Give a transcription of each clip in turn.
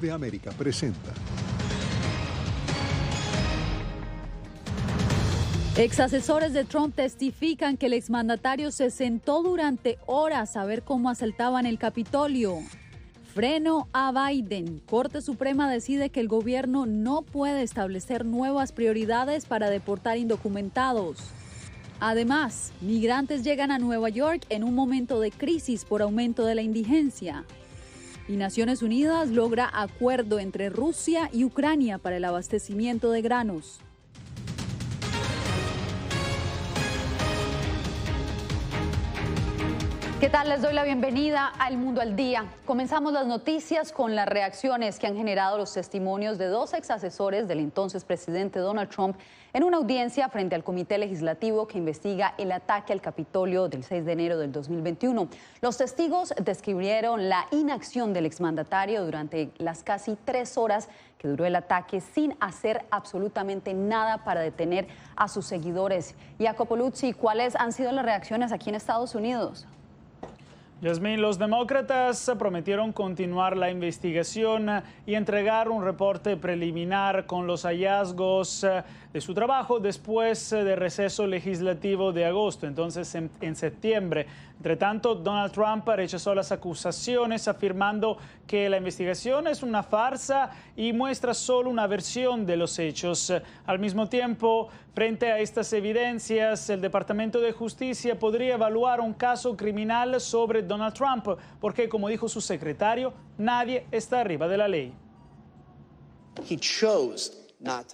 de América presenta. Exasesores de Trump testifican que el exmandatario se sentó durante horas a ver cómo asaltaban el Capitolio. Freno a Biden. Corte Suprema decide que el gobierno no puede establecer nuevas prioridades para deportar indocumentados. Además, migrantes llegan a Nueva York en un momento de crisis por aumento de la indigencia. Y Naciones Unidas logra acuerdo entre Rusia y Ucrania para el abastecimiento de granos. ¿Qué tal? Les doy la bienvenida al Mundo al Día. Comenzamos las noticias con las reacciones que han generado los testimonios de dos exasesores del entonces presidente Donald Trump en una audiencia frente al Comité Legislativo que investiga el ataque al Capitolio del 6 de enero del 2021. Los testigos describieron la inacción del exmandatario durante las casi 3 horas que duró el ataque sin hacer absolutamente nada para detener a sus seguidores. Jacopo Luzzi, ¿cuáles han sido las reacciones aquí en Estados Unidos? Yasmín, los demócratas prometieron continuar la investigación y entregar un reporte preliminar con los hallazgos de su trabajo después del receso legislativo de agosto, entonces en septiembre. Entre tanto, Donald Trump rechazó las acusaciones afirmando que la investigación es una farsa y muestra solo una versión de los hechos. Al mismo tiempo, frente a estas evidencias, el Departamento de Justicia podría evaluar un caso criminal sobre Donald Trump, porque, como dijo su secretario, nadie está arriba de la ley.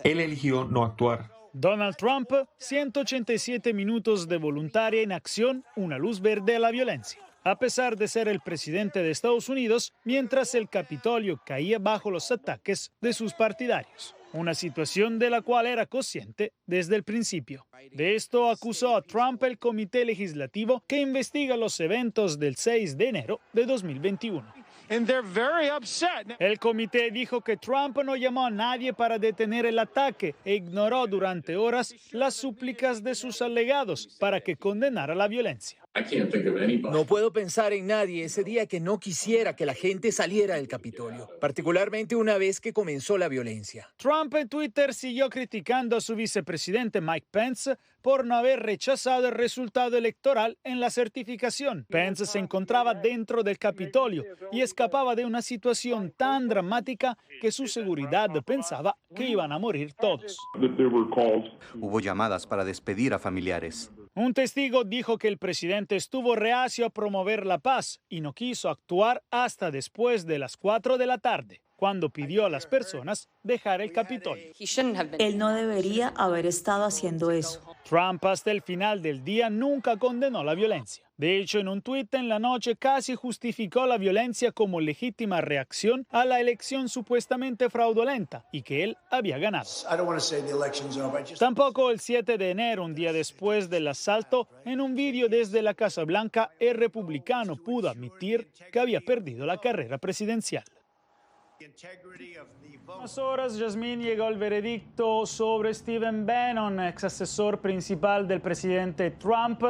Él eligió no actuar. Donald Trump, 187 minutos de voluntaria inacción, una luz verde a la violencia. A pesar de ser el presidente de Estados Unidos, mientras el Capitolio caía bajo los ataques de sus partidarios. Una situación de la cual era consciente desde el principio. De esto acusó a Trump el Comité Legislativo que investiga los eventos del 6 de enero de 2021. El comité dijo que Trump no llamó a nadie para detener el ataque e ignoró durante horas las súplicas de sus allegados para que condenara la violencia. No puedo pensar en nadie ese día que no quisiera que la gente saliera del Capitolio, particularmente una vez que comenzó la violencia. Trump en Twitter siguió criticando a su vicepresidente Mike Pence por no haber rechazado el resultado electoral en la certificación. Pence se encontraba dentro del Capitolio y escapaba de una situación tan dramática que su seguridad pensaba que iban a morir todos. Hubo llamadas para despedir a familiares. Un testigo dijo que el presidente estuvo reacio a promover la paz y no quiso actuar hasta después de las 4 de la tarde, cuando pidió a las personas dejar el Capitolio. Él no debería haber estado haciendo eso. Trump hasta el final del día nunca condenó la violencia. De hecho, en un tuit en la noche casi justificó la violencia como legítima reacción a la elección supuestamente fraudulenta y que él había ganado. Tampoco el 7 de enero, un día después del asalto, en un vídeo desde la Casa Blanca, el republicano pudo admitir que había perdido la carrera presidencial. Unas horas, Yasmín, llegó el veredicto sobre Stephen Bannon, ex asesor principal del presidente Trump,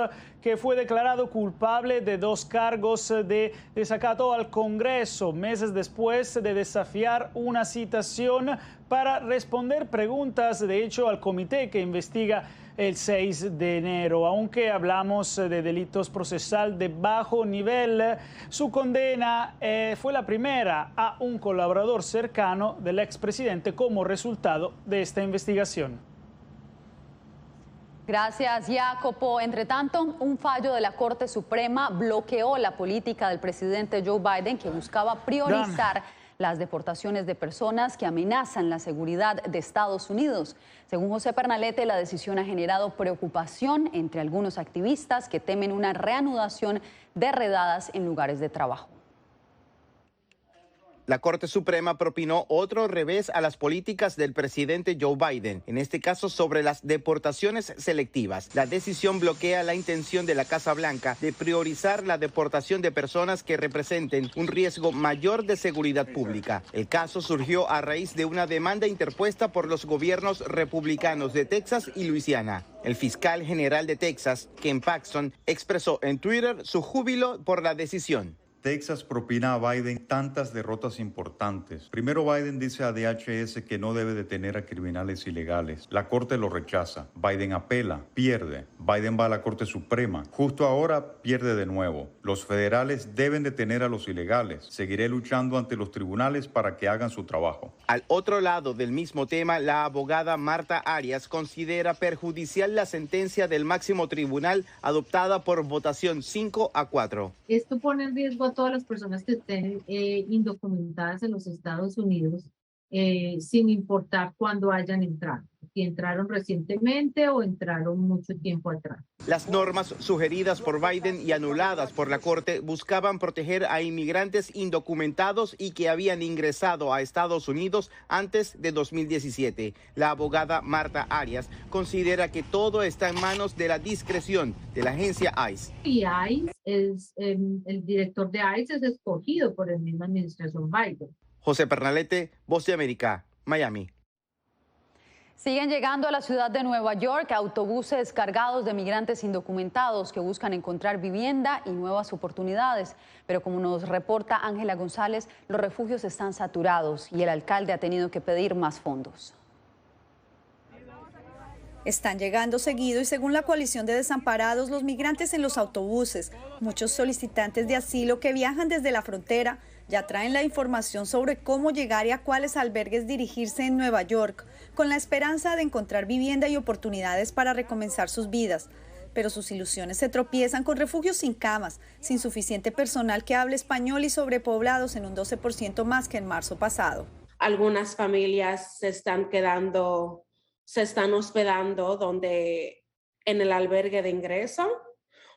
que fue declarado culpable de 2 cargos de desacato al Congreso, meses después de desafiar una citación para responder preguntas, de hecho, al comité que investiga el 6 de enero. Aunque hablamos de delitos procesal de bajo nivel, su condena fue la primera a un colaborador cercano del expresidente como resultado de esta investigación. Gracias, Jacopo. Entre tanto, un fallo de la Corte Suprema bloqueó la política del presidente Joe Biden, que buscaba priorizar las deportaciones de personas que amenazan la seguridad de Estados Unidos. Según José Pernalete, la decisión ha generado preocupación entre algunos activistas que temen una reanudación de redadas en lugares de trabajo. La Corte Suprema propinó otro revés a las políticas del presidente Joe Biden, en este caso sobre las deportaciones selectivas. La decisión bloquea la intención de la Casa Blanca de priorizar la deportación de personas que representen un riesgo mayor de seguridad pública. El caso surgió a raíz de una demanda interpuesta por los gobiernos republicanos de Texas y Luisiana. El fiscal general de Texas, Ken Paxton, expresó en Twitter su júbilo por la decisión. Texas propina a Biden tantas derrotas importantes. Primero Biden dice a DHS que no debe detener a criminales ilegales. La Corte lo rechaza. Biden apela, pierde. Biden va a la Corte Suprema. Justo ahora pierde de nuevo. Los federales deben detener a los ilegales. Seguiré luchando ante los tribunales para que hagan su trabajo. Al otro lado del mismo tema, la abogada Marta Arias considera perjudicial la sentencia del máximo tribunal adoptada por votación 5-4. Esto pone en riesgo a todas las personas que estén indocumentadas en los Estados Unidos, sin importar cuándo hayan entrado, si entraron recientemente o entraron mucho tiempo atrás. Las normas sugeridas por Biden y anuladas por la Corte buscaban proteger a inmigrantes indocumentados y que habían ingresado a Estados Unidos antes de 2017. La abogada Marta Arias considera que todo está en manos de la discreción de la agencia ICE. Y ICE el director de ICE es escogido por la misma administración Biden. José Pernalete, Voz de América, Miami. Siguen llegando a la ciudad de Nueva York autobuses cargados de migrantes indocumentados que buscan encontrar vivienda y nuevas oportunidades. Pero como nos reporta Ángela González, los refugios están saturados y el alcalde ha tenido que pedir más fondos. Están llegando seguido y según la coalición de desamparados, los migrantes en los autobuses, muchos solicitantes de asilo que viajan desde la frontera, ya traen la información sobre cómo llegar y a cuáles albergues dirigirse en Nueva York, con la esperanza de encontrar vivienda y oportunidades para recomenzar sus vidas. Pero sus ilusiones se tropiezan con refugios sin camas, sin suficiente personal que hable español y sobrepoblados en un 12% más que en marzo pasado. Algunas familias se están hospedando en el albergue de ingreso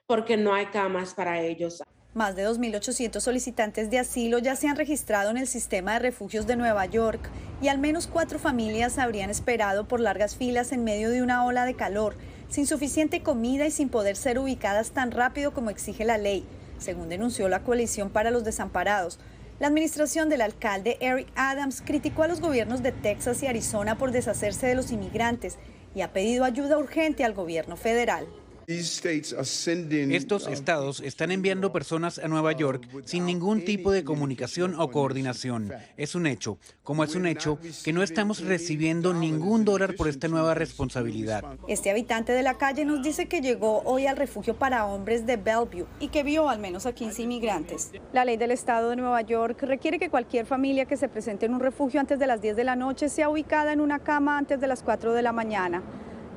porque no hay camas para ellos. Más de 2.800 solicitantes de asilo ya se han registrado en el sistema de refugios de Nueva York y al menos 4 familias habrían esperado por largas filas en medio de una ola de calor, sin suficiente comida y sin poder ser ubicadas tan rápido como exige la ley, según denunció la Coalición para los Desamparados. La administración del alcalde Eric Adams criticó a los gobiernos de Texas y Arizona por deshacerse de los inmigrantes y ha pedido ayuda urgente al gobierno federal. Estos estados están enviando personas a Nueva York sin ningún tipo de comunicación o coordinación. Es un hecho, como es un hecho que no estamos recibiendo ningún dólar por esta nueva responsabilidad. Este habitante de la calle nos dice que llegó hoy al refugio para hombres de Bellevue y que vio al menos a 15 inmigrantes. La ley del estado de Nueva York requiere que cualquier familia que se presente en un refugio antes de las 10 de la noche sea ubicada en una cama antes de las 4 de la mañana.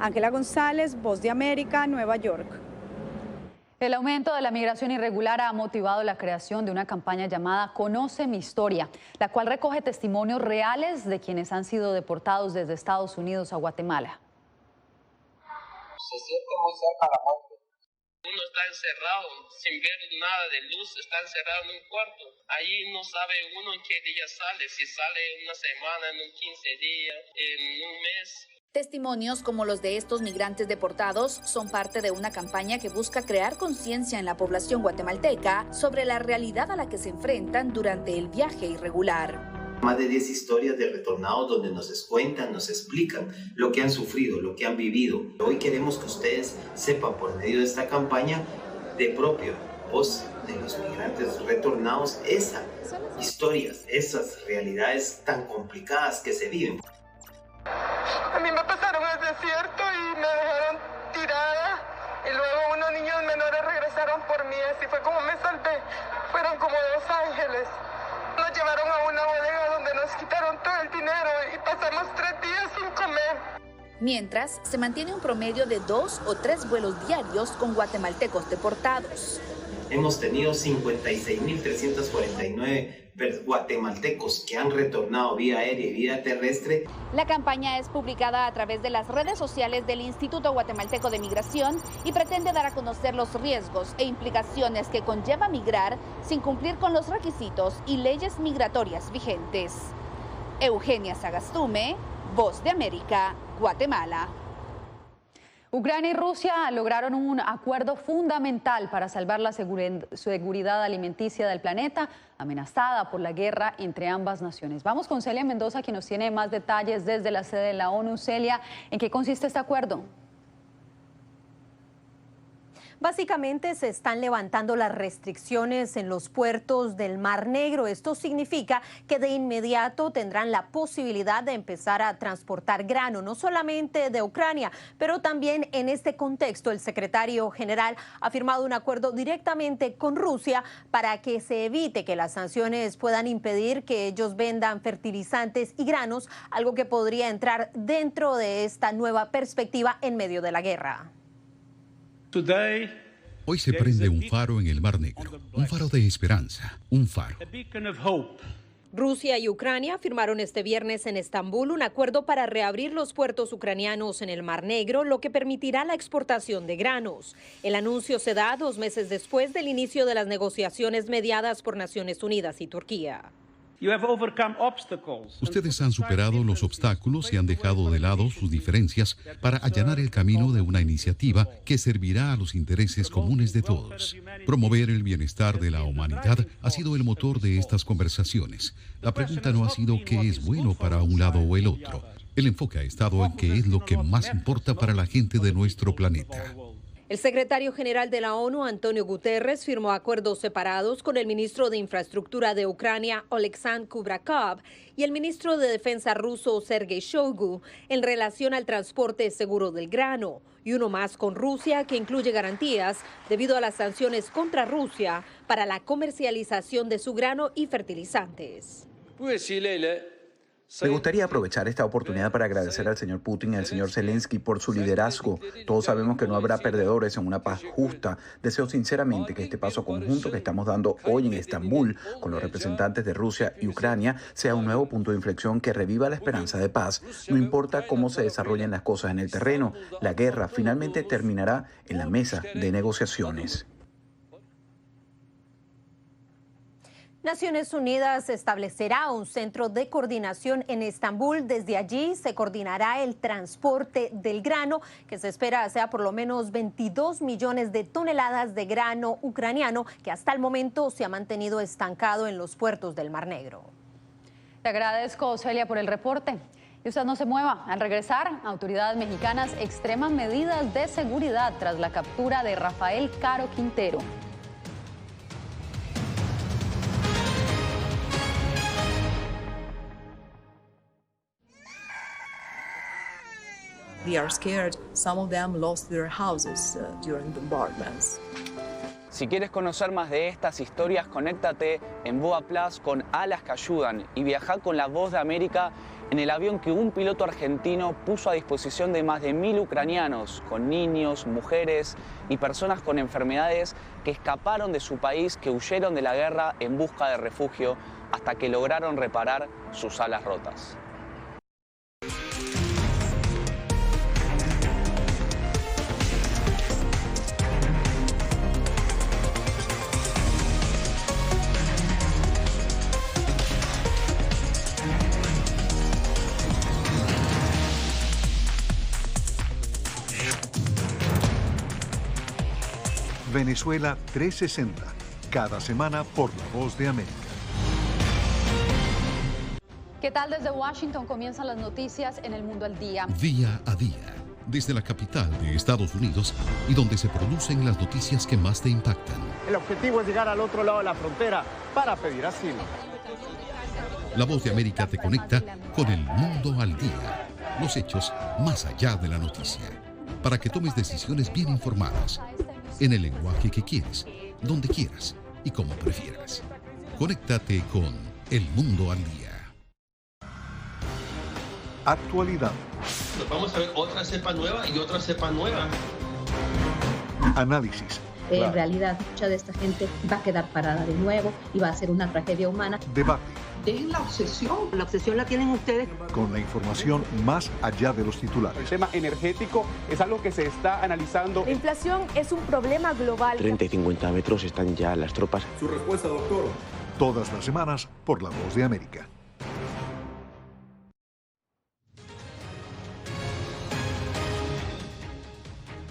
Ángela González, Voz de América, Nueva York. El aumento de la migración irregular ha motivado la creación de una campaña llamada Conoce mi historia, la cual recoge testimonios reales de quienes han sido deportados desde Estados Unidos a Guatemala. Se siente muy cerca la muerte. Uno está encerrado, sin ver nada de luz, está encerrado en un cuarto. Ahí no sabe uno en qué día sale, si sale en una semana, en un 15 días, en un mes. Testimonios como los de estos migrantes deportados son parte de una campaña que busca crear conciencia en la población guatemalteca sobre la realidad a la que se enfrentan durante el viaje irregular. Más de 10 historias de retornados donde nos cuentan, nos explican lo que han sufrido, lo que han vivido. Hoy queremos que ustedes sepan por medio de esta campaña de propia voz de los migrantes retornados esas historias, esas realidades tan complicadas que se viven. A mí me pasaron al desierto y me dejaron tirada y luego unos niños menores regresaron por mí, así fue como me salvé. Fueron como 2 ángeles. Nos llevaron a una bodega donde nos quitaron todo el dinero y pasamos 3 días sin comer. Mientras, se mantiene un promedio de 2 o 3 vuelos diarios con guatemaltecos deportados. Hemos tenido 56.349 guatemaltecos que han retornado vía aérea y vía terrestre. La campaña es publicada a través de las redes sociales del Instituto Guatemalteco de Migración y pretende dar a conocer los riesgos e implicaciones que conlleva migrar sin cumplir con los requisitos y leyes migratorias vigentes. Eugenia Sagastume, Voz de América, Guatemala. Ucrania y Rusia lograron un acuerdo fundamental para salvar la seguridad alimenticia del planeta, amenazada por la guerra entre ambas naciones. Vamos con Celia Mendoza, quien nos tiene más detalles desde la sede de la ONU. Celia, ¿en qué consiste este acuerdo? Básicamente se están levantando las restricciones en los puertos del Mar Negro. Esto significa que de inmediato tendrán la posibilidad de empezar a transportar grano, no solamente de Ucrania, pero también en este contexto el secretario general ha firmado un acuerdo directamente con Rusia para que se evite que las sanciones puedan impedir que ellos vendan fertilizantes y granos, algo que podría entrar dentro de esta nueva perspectiva en medio de la guerra. Hoy se prende un faro en el Mar Negro, un faro de esperanza, un faro. Rusia y Ucrania firmaron este viernes en Estambul un acuerdo para reabrir los puertos ucranianos en el Mar Negro, lo que permitirá la exportación de granos. El anuncio se da 2 meses después del inicio de las negociaciones mediadas por Naciones Unidas y Turquía. Ustedes han superado los obstáculos y han dejado de lado sus diferencias para allanar el camino de una iniciativa que servirá a los intereses comunes de todos. Promover el bienestar de la humanidad ha sido el motor de estas conversaciones. La pregunta no ha sido qué es bueno para un lado o el otro. El enfoque ha estado en qué es lo que más importa para la gente de nuestro planeta. El secretario general de la ONU, Antonio Guterres, firmó acuerdos separados con el ministro de Infraestructura de Ucrania, Oleksandr Kubrakov, y el ministro de Defensa ruso, Sergei Shoigu, en relación al transporte seguro del grano, y uno más con Rusia que incluye garantías debido a las sanciones contra Rusia para la comercialización de su grano y fertilizantes. Me gustaría aprovechar esta oportunidad para agradecer al señor Putin y al señor Zelensky por su liderazgo. Todos sabemos que no habrá perdedores en una paz justa. Deseo sinceramente que este paso conjunto que estamos dando hoy en Estambul con los representantes de Rusia y Ucrania sea un nuevo punto de inflexión que reviva la esperanza de paz. No importa cómo se desarrollen las cosas en el terreno, la guerra finalmente terminará en la mesa de negociaciones. Naciones Unidas establecerá un centro de coordinación en Estambul. Desde allí se coordinará el transporte del grano, que se espera sea por lo menos 22 millones de toneladas de grano ucraniano, que hasta el momento se ha mantenido estancado en los puertos del Mar Negro. Te agradezco, Celia, por el reporte. Y usted no se mueva. Al regresar, autoridades mexicanas extreman medidas de seguridad tras la captura de Rafael Caro Quintero. They are scared. Some of them lost their houses during the bombardments. Si quieres conocer más de estas historias, conéctate en Boa Plus con Alas que Ayudan y viaja con La Voz de América en el avión que un piloto argentino puso a disposición de más de 1000 ucranianos, con niños, mujeres y personas con enfermedades que escaparon de su país, que huyeron de la guerra en busca de refugio hasta que lograron reparar sus alas rotas. Venezuela 360, cada semana por La Voz de América. ¿Qué tal? Desde Washington comienzan las noticias en El Mundo al Día. Día a día, desde la capital de Estados Unidos y donde se producen las noticias que más te impactan. El objetivo es llegar al otro lado de la frontera para pedir asilo. La Voz de América te conecta con El Mundo al Día, los hechos más allá de la noticia, para que tomes decisiones bien informadas, en el lenguaje que quieres, donde quieras y como prefieras. Conéctate con El Mundo al Día. Actualidad. Nos vamos a ver otra cepa nueva y otra cepa nueva. Análisis. En realidad, mucha de esta gente va a quedar parada de nuevo y va a ser una tragedia humana. Debate. Dejen la obsesión. La obsesión la tienen ustedes. Con la información más allá de los titulares. El tema energético es algo que se está analizando. La inflación es un problema global. 30 y 50 metros están ya las tropas. Su respuesta, doctor. Todas las semanas por La Voz de América.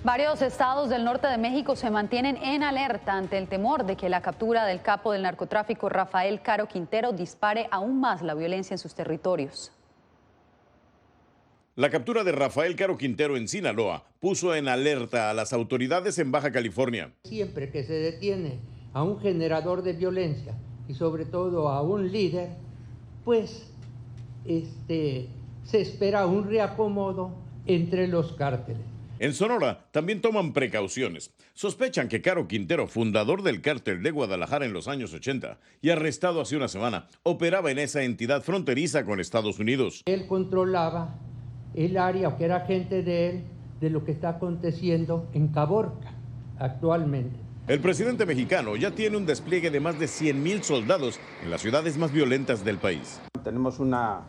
Varios estados del norte de México se mantienen en alerta ante el temor de que la captura del capo del narcotráfico Rafael Caro Quintero dispare aún más la violencia en sus territorios. La captura de Rafael Caro Quintero en Sinaloa puso en alerta a las autoridades en Baja California. Siempre que se detiene a un generador de violencia y sobre todo a un líder, pues se espera un reacomodo entre los cárteles. En Sonora también toman precauciones. Sospechan que Caro Quintero, fundador del cártel de Guadalajara en los años 80 y arrestado hace una semana, operaba en esa entidad fronteriza con Estados Unidos. Él controlaba el área, que era agente de él, de lo que está aconteciendo en Caborca actualmente. El presidente mexicano ya tiene un despliegue de más de 100,000 soldados en las ciudades más violentas del país. Tenemos una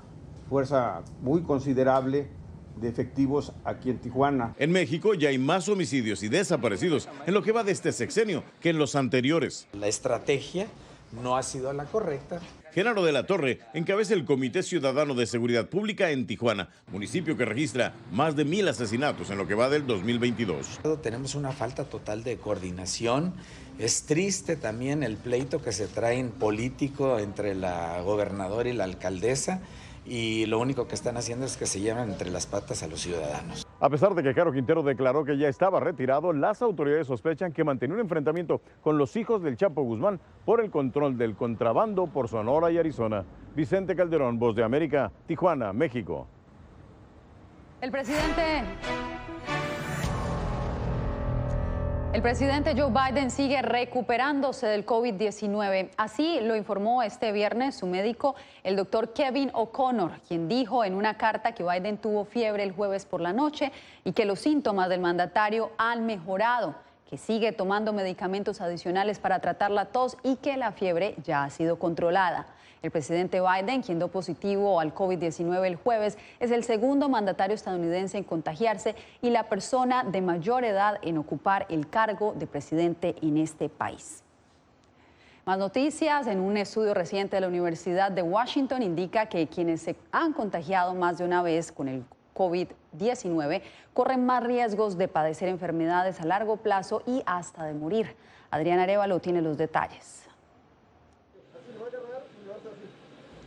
fuerza muy considerable de efectivos aquí en Tijuana. En México ya hay más homicidios y desaparecidos en lo que va de este sexenio que en los anteriores. La estrategia no ha sido la correcta. Genaro de la Torre encabeza el Comité Ciudadano de Seguridad Pública en Tijuana, municipio que registra más de 1,000 asesinatos en lo que va del 2022. Tenemos una falta total de coordinación. Es triste también el pleito que se trae en político entre la gobernadora y la alcaldesa, y lo único que están haciendo es que se llevan entre las patas a los ciudadanos. A pesar de que Caro Quintero declaró que ya estaba retirado, las autoridades sospechan que mantenía un enfrentamiento con los hijos del Chapo Guzmán por el control del contrabando por Sonora y Arizona. Vicente Calderón, Voz de América, Tijuana, México. El presidente Joe Biden sigue recuperándose del COVID-19. Así lo informó este viernes su médico, el doctor Kevin O'Connor, quien dijo en una carta que Biden tuvo fiebre el jueves por la noche y que los síntomas del mandatario han mejorado, que sigue tomando medicamentos adicionales para tratar la tos y que la fiebre ya ha sido controlada. El presidente Biden, quien dio positivo al COVID-19 el jueves, es el segundo mandatario estadounidense en contagiarse y la persona de mayor edad en ocupar el cargo de presidente en este país. Más noticias. En un estudio reciente de la Universidad de Washington indica que quienes se han contagiado más de una vez con el COVID-19 corren más riesgos de padecer enfermedades a largo plazo y hasta de morir. Adriana Arévalo tiene los detalles.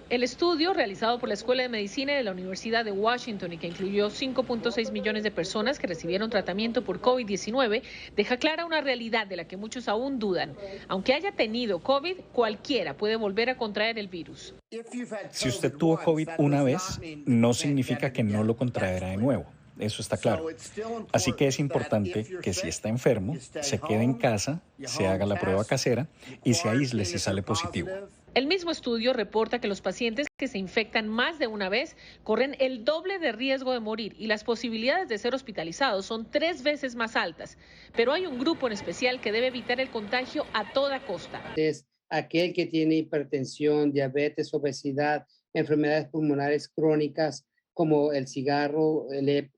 El estudio, realizado por la Escuela de Medicina de la Universidad de Washington y que incluyó 5.6 millones de personas que recibieron tratamiento por COVID-19, deja clara una realidad de la que muchos aún dudan. Aunque haya tenido COVID, cualquiera puede volver a contraer el virus. Si usted tuvo COVID una vez, no significa que no lo contraerá de nuevo. Eso está claro. Así que es importante que si está enfermo, se quede en casa, se haga la prueba casera y se aísle si sale positivo. El mismo estudio reporta que los pacientes que se infectan más de una vez corren el doble de riesgo de morir y las posibilidades de ser hospitalizados son 3 veces más altas. Pero hay un grupo en especial que debe evitar el contagio a toda costa. Es aquel que tiene hipertensión, diabetes, obesidad, enfermedades pulmonares crónicas como el cigarro, el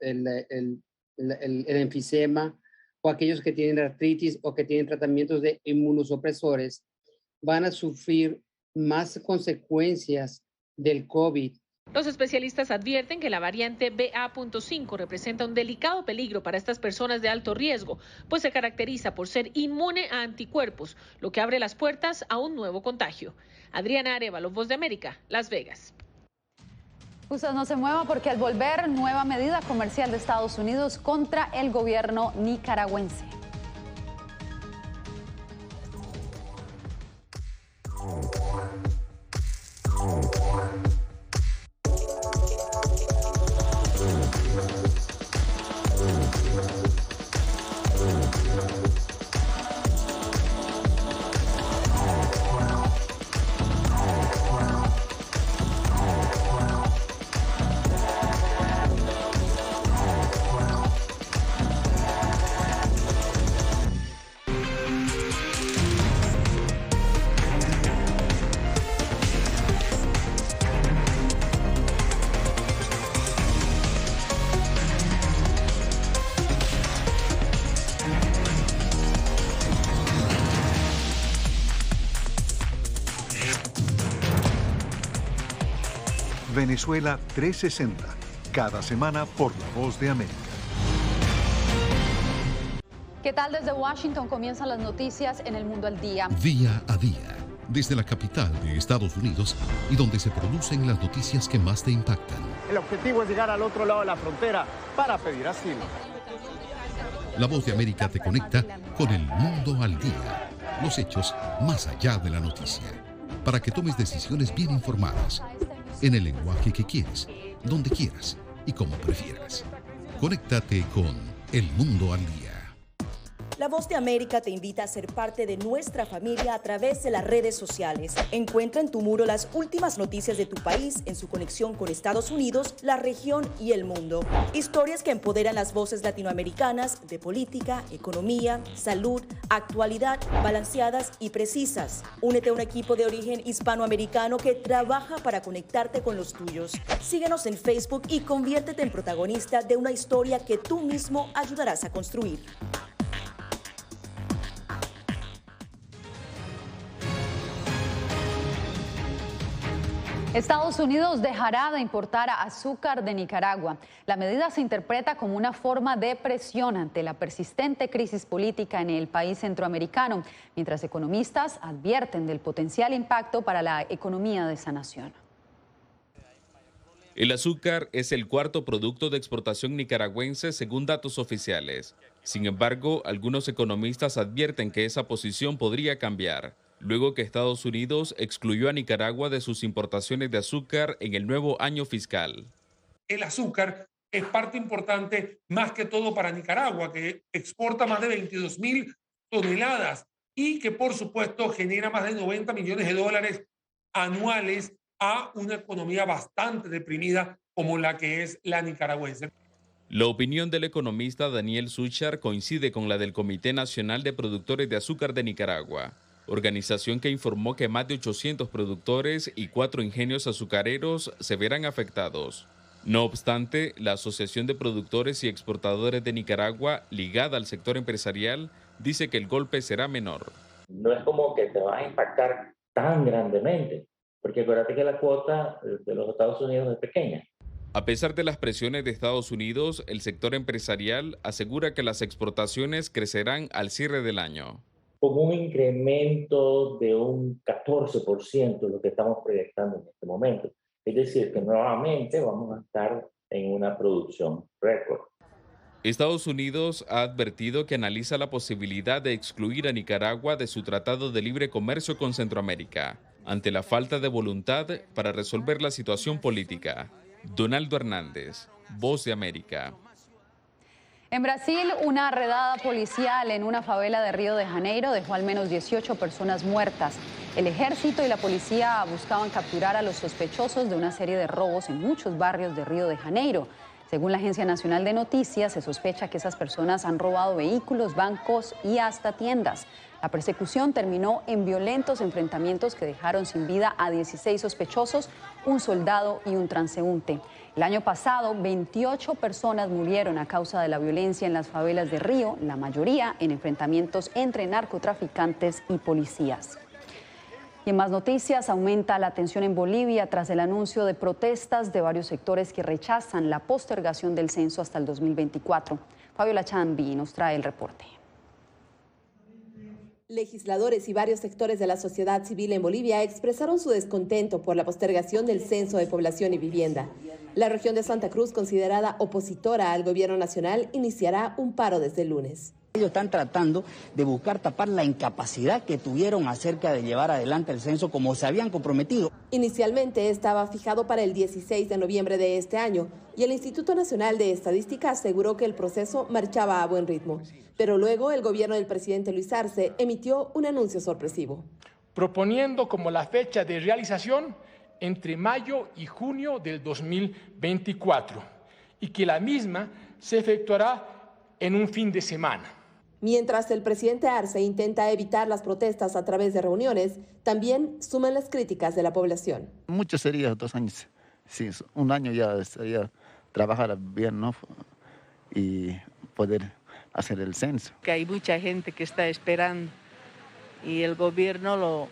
enfisema, o aquellos que tienen artritis o que tienen tratamientos de inmunosupresores, van a sufrir más consecuencias del COVID. Los especialistas advierten que la variante BA.5 representa un delicado peligro para estas personas de alto riesgo, pues se caracteriza por ser inmune a anticuerpos, lo que abre las puertas a un nuevo contagio. Adriana Arévalo, Voz de América, Las Vegas. Usted no se mueva porque al volver, nueva medida comercial de Estados Unidos contra el gobierno nicaragüense. Venezuela 360, cada semana por La Voz de América. ¿Qué tal? Desde Washington comienzan las noticias en El Mundo al Día. Día a día, desde la capital de Estados Unidos y donde se producen las noticias que más te impactan. El objetivo es llegar al otro lado de la frontera para pedir asilo. La Voz de América te conecta con el mundo al día. Los hechos más allá de la noticia. Para que tomes decisiones bien informadas. En el lenguaje que quieres, donde quieras y como prefieras. Conéctate con El Mundo al Día. La Voz de América te invita a ser parte de nuestra familia a través de las redes sociales. Encuentra en tu muro las últimas noticias de tu país en su conexión con Estados Unidos, la región y el mundo. Historias que empoderan las voces latinoamericanas de política, economía, salud, actualidad, balanceadas y precisas. Únete a un equipo de origen hispanoamericano que trabaja para conectarte con los tuyos. Síguenos en Facebook y conviértete en protagonista de una historia que tú mismo ayudarás a construir. Estados Unidos dejará de importar azúcar de Nicaragua. La medida se interpreta como una forma de presión ante la persistente crisis política en el país centroamericano, mientras economistas advierten del potencial impacto para la economía de esa nación. El azúcar es el cuarto producto de exportación nicaragüense según datos oficiales. Sin embargo, algunos economistas advierten que esa posición podría cambiar, luego que Estados Unidos excluyó a Nicaragua de sus importaciones de azúcar en el nuevo año fiscal. El azúcar es parte importante más que todo para Nicaragua, que exporta más de 22.000 toneladas y que por supuesto genera más de 90 millones de dólares anuales a una economía bastante deprimida como la que es la nicaragüense. La opinión del economista Daniel Suchar coincide con la del Comité Nacional de Productores de Azúcar de Nicaragua, organización que informó que más de 800 productores y 4 ingenios azucareros se verán afectados. No obstante, la Asociación de Productores y Exportadores de Nicaragua, ligada al sector empresarial, dice que el golpe será menor. No es como que te va a impactar tan grandemente, porque acuérdate que la cuota de los Estados Unidos es pequeña. A pesar de las presiones de Estados Unidos, el sector empresarial asegura que las exportaciones crecerán al cierre del año. Con un incremento de un 14%, lo que estamos proyectando en este momento. Es decir, que nuevamente vamos a estar en una producción récord. Estados Unidos ha advertido que analiza la posibilidad de excluir a Nicaragua de su Tratado de Libre Comercio con Centroamérica, ante la falta de voluntad para resolver la situación política. Donaldo Hernández, Voz de América. En Brasil, una redada policial en una favela de Río de Janeiro dejó al menos 18 personas muertas. El ejército y la policía buscaban capturar a los sospechosos de una serie de robos en muchos barrios de Río de Janeiro. Según la Agencia Nacional de Noticias, se sospecha que esas personas han robado vehículos, bancos y hasta tiendas. La persecución terminó en violentos enfrentamientos que dejaron sin vida a 16 sospechosos, un soldado y un transeúnte. El año pasado, 28 personas murieron a causa de la violencia en las favelas de Río, la mayoría en enfrentamientos entre narcotraficantes y policías. Y en más noticias, aumenta la tensión en Bolivia tras el anuncio de protestas de varios sectores que rechazan la postergación del censo hasta el 2024. Fabiola Chambi nos trae el reporte. Legisladores y varios sectores de la sociedad civil en Bolivia expresaron su descontento por la postergación del censo de población y vivienda. La región de Santa Cruz, considerada opositora al gobierno nacional, iniciará un paro desde el lunes. Ellos están tratando de buscar tapar la incapacidad que tuvieron acerca de llevar adelante el censo como se habían comprometido. Inicialmente estaba fijado para el 16 de noviembre de este año y el Instituto Nacional de Estadística aseguró que el proceso marchaba a buen ritmo. Pero luego el gobierno del presidente Luis Arce emitió un anuncio sorpresivo, proponiendo como la fecha de realización entre mayo y junio del 2024 y que la misma se efectuará en un fin de semana. Mientras el presidente Arce intenta evitar las protestas a través de reuniones, también suman las críticas de la población. Mucho sería 2 años, sí, un año ya sería trabajar bien, ¿no? Y poder hacer el censo. Que hay mucha gente que está esperando y el gobierno lo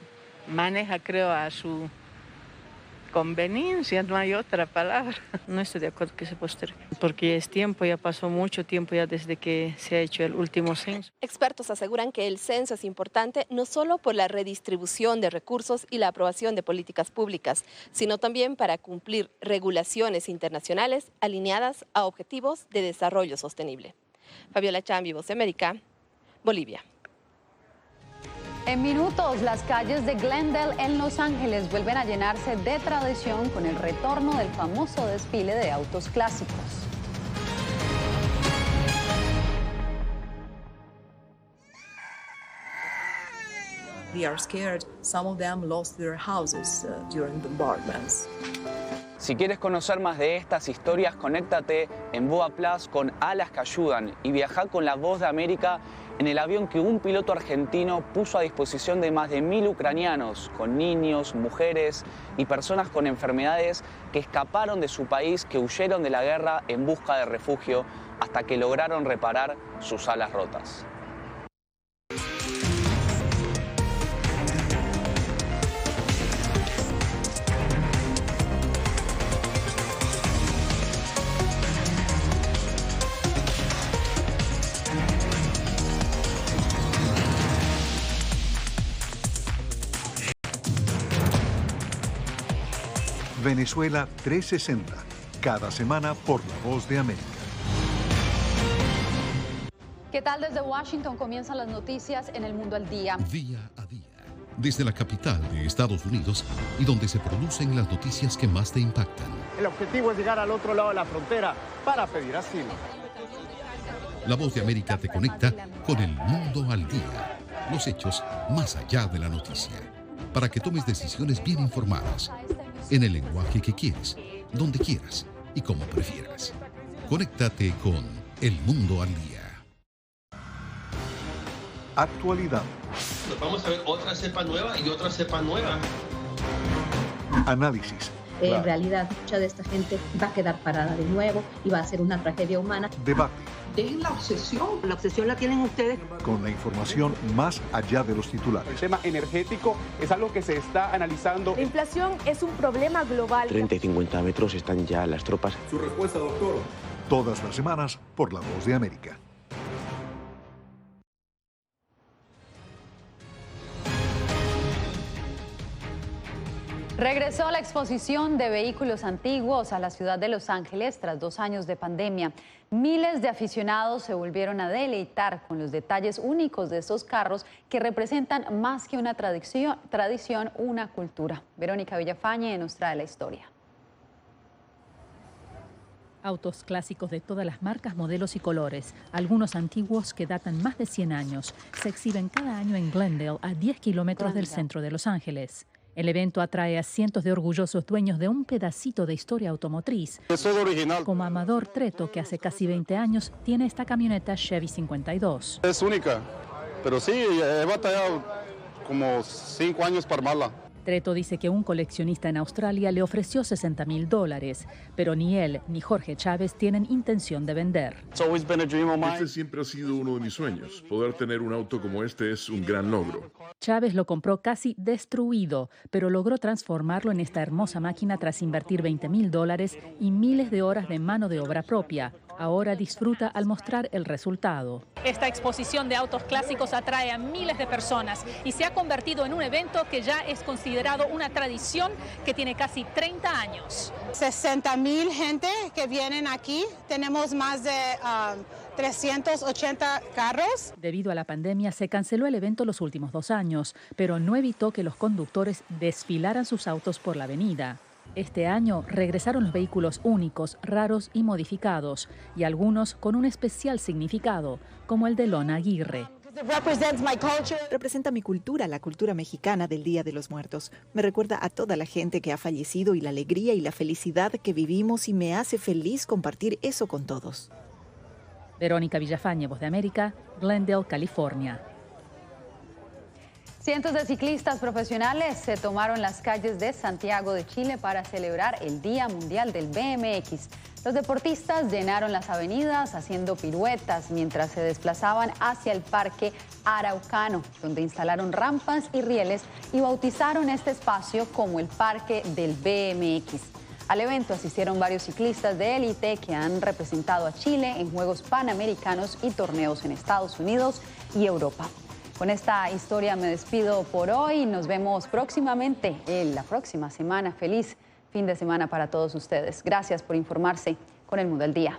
maneja, creo, a su conveniencia, no hay otra palabra. No estoy de acuerdo que se postergue, porque es tiempo, ya pasó mucho tiempo ya desde que se ha hecho el último censo. Expertos aseguran que el censo es importante no solo por la redistribución de recursos y la aprobación de políticas públicas, sino también para cumplir regulaciones internacionales alineadas a objetivos de desarrollo sostenible. Fabiola Chambi, Voz de América, Bolivia. En minutos, las calles de Glendale en Los Ángeles vuelven a llenarse de tradición con el retorno del famoso desfile de autos clásicos. They are scared. Some of them lost their houses during bombardments. Si quieres conocer más de estas historias, conéctate en Boa Plus con Alas que Ayudan y viaja con la Voz de América en el avión que un piloto argentino puso a disposición de más de 1000 ucranianos, con niños, mujeres y personas con enfermedades que escaparon de su país, que huyeron de la guerra en busca de refugio hasta que lograron reparar sus alas rotas. Venezuela 360, cada semana por La Voz de América. ¿Qué tal? Desde Washington comienzan las noticias en El Mundo al Día. Día a día, desde la capital de Estados Unidos y donde se producen las noticias que más te impactan. El objetivo es llegar al otro lado de la frontera para pedir asilo. La Voz de América te conecta con El Mundo al Día. Los hechos más allá de la noticia. Para que tomes decisiones bien informadas. En el lenguaje que quieres, donde quieras y como prefieras. Conéctate con El Mundo al Día. Actualidad. Nos vamos a ver otra cepa nueva y otra cepa nueva. Análisis. En realidad, mucha de esta gente va a quedar parada de nuevo y va a ser una tragedia humana. Debate. Dejen la obsesión la tienen ustedes. Con la información más allá de los titulares. El tema energético es algo que se está analizando. La inflación es un problema global. 30 y 50 metros están ya las tropas. Su respuesta, doctor. Todas las semanas por La Voz de América. Regresó la exposición de vehículos antiguos a la ciudad de Los Ángeles tras 2 años de pandemia. Miles de aficionados se volvieron a deleitar con los detalles únicos de estos carros que representan más que una tradición, una cultura. Verónica Villafañe nos trae la historia. Autos clásicos de todas las marcas, modelos y colores, algunos antiguos que datan más de 100 años, se exhiben cada año en Glendale, a 10 kilómetros del centro de Los Ángeles. El evento atrae a cientos de orgullosos dueños de un pedacito de historia automotriz, como Amador Treto, que hace casi 20 años tiene esta camioneta Chevy 52. Es única, pero sí, he batallado como 5 años para armarla. Treto dice que un coleccionista en Australia le ofreció $60,000, pero ni él ni Jorge Chávez tienen intención de vender. Este siempre ha sido uno de mis sueños. Poder tener un auto como este es un gran logro. Chávez lo compró casi destruido, pero logró transformarlo en esta hermosa máquina tras invertir $20,000 y miles de horas de mano de obra propia. Ahora disfruta al mostrar el resultado. Esta exposición de autos clásicos atrae a miles de personas y se ha convertido en un evento que ya es considerado una tradición que tiene casi 30 años. 60,000 gente que vienen aquí. Tenemos más de 380 carros. Debido a la pandemia se canceló el evento los últimos 2 años, pero no evitó que los conductores desfilaran sus autos por la avenida. Este año regresaron los vehículos únicos, raros y modificados, y algunos con un especial significado, como el de Lona Aguirre. Representa mi cultura, la cultura mexicana del Día de los Muertos. Me recuerda a toda la gente que ha fallecido y la alegría y la felicidad que vivimos y me hace feliz compartir eso con todos. Verónica Villafañe, Voz de América, Glendale, California. Cientos de ciclistas profesionales se tomaron las calles de Santiago de Chile para celebrar el Día Mundial del BMX. Los deportistas llenaron las avenidas haciendo piruetas mientras se desplazaban hacia el Parque Araucano, donde instalaron rampas y rieles y bautizaron este espacio como el Parque del BMX. Al evento asistieron varios ciclistas de élite que han representado a Chile en Juegos Panamericanos y torneos en Estados Unidos y Europa. Con esta historia me despido por hoy. Nos vemos próximamente en la próxima semana. Feliz fin de semana para todos ustedes. Gracias por informarse con El Mundo al Día.